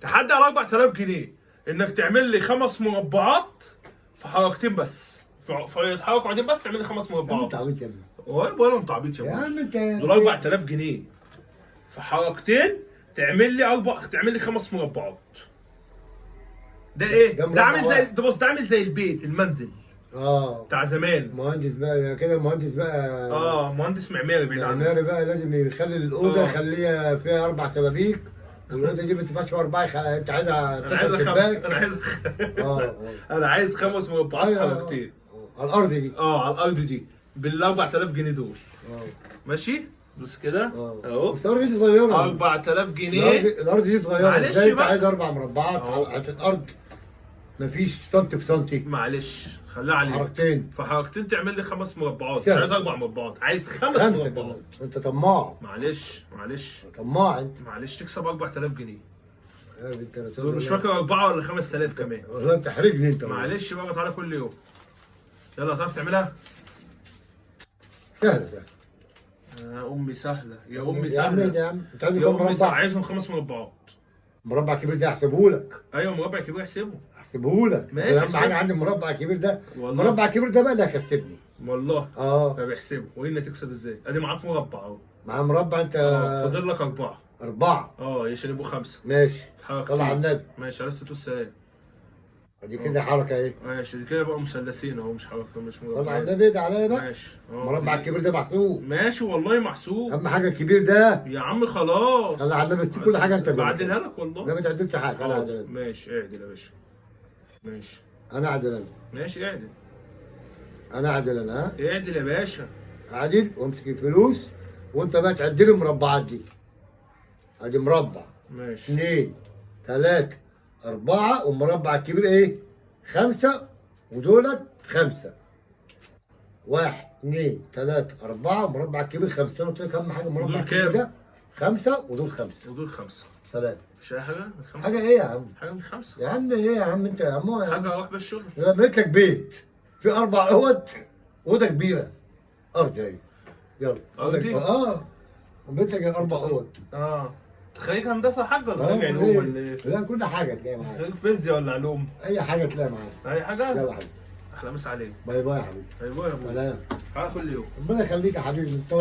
تحدي على 4000 جنيه انك تعمل لي 5 مربعات في حركتين بس، في حركه وبعدين بس تعمل لي 5 مربعات. انت عبيط يا ابني. ولا انت عبيط يا يا ابني. عم انت دول 4000 جنيه في حركتين تعمل لي 5 مربعات. ده ايه؟ ده ده عامل مربع زي واحد. ده، بص ده عامل زي البيت المنزل بتاع زمان. مهندس بقى كده، مهندس بقى. مهندس معماري بعيد عنك. معماري بقى لازم يخلي الاوضه آه. يخليها فيها 4 شبابيك، والاوضه دي ما تبقاش 4 انت عايزها انا عايز 9 خمس شباك. انا عايز اه انا عايز 5 مربعات في ايوه حركتين. على الارض دي. على الارض دي بال 4000 جنيه دول. اه ماشي بص كده اهو. بس الارض دي صغيره. 4000 جنيه. الارض دي صغيره. معلش ازاي انت بقى. عايز 4 مربعات أهو. على الارض؟ مفيش سنتي في سنتي. معلش خليها عليك. حركتين. في حركتين تعمل لي 5 مربعات، مش سهل. عايز 4 مربعات، عايز 5 5 مربعات. كمان. انت طماع. معلش طماع انت. تكسب 4000 جنيه. يا بنت انا دول مش فاكر 4 ولا 5000 كمان. والله تحرجني انت. معلش بقى تعالى كل يوم. يلا هتعرف تعملها؟ سهله سهله. يا امي سهله يا امي يا عم ايه ده سهله. يا عم؟ انت عايز يا كام امي سهله، مربع؟ عايزهم 5 مربعات. مربع كبير ده هحسبه لك. ايوه مربع كبير احسبه. هحسبه لك. ماشي، اهم احسبه. حاجه عندي المربع الكبير ده. والله. المربع الكبير ده بقى اللي هيكسبني. والله اه بيحسبه. وإن تكسب ازاي؟ ادي معاك مربع اهو. مع مربع انت. فاضل لك 4. 4 عشان يبقوا 5. ماشي. في حركتين. طلع على النبي. ماشي على الصلاه والسلام. ادي كده حركه ايه؟ ماشي دي كده بقى مثلثين اهو، مش حركه مش طلع على مربعين. النبي ده عليا بقى. ماشي المربع الكبير ده محسوب. ماشي والله محسوب. اهم حاجه الكبير ده. يا عم خلاص. طلع على النبي كل حاجه انت بعدلها لك والله. ده ما تعدلش حاجه. انا خلاص اعدل. ماشي اعدل يا باشا. ماشي انا اعدل انا. ماشي اعدل. انا اعدل انا ها. اعدل يا باشا. اعدل وامسك الفلوس وانت بقى تعدل المربعات دي. ادي مربع. ماشي 2 3 4 والمربع الكبير ايه؟ 5 ودولت 5. 1 2 3 4 المربع الكبير 5. قلت لك اهم حاجه المربع ودول الكبير كام؟ ده 5 ودول 5. ودول 5. سلام. مفيش اي حاجه؟ الخمسه حاجه ايه يا عم؟ حاجه من 5. يا عم ايه يا عم انت يا عم؟ حاجه اروح بالشغل. انا بنيت لك بيت في 4 اوض، اوضه كبيره. ارض اهي. يلا. أرضي؟ بنيت لك 4 اوض. خريج هندسه حاجه ولا خريج علوم ولا ايه؟ لا كل حاجه تلاقيها معاك. خريج فيزياء ولا علوم؟ اي حاجه تلاقيها معاك. اي حاجه؟ يلا يا حبيبي. احلى مسا عليك. باي باي يا حبيبي. باي باي يا ابويا. سلام. تعالى كل يوم. ربنا يخليك يا حبيبي انت.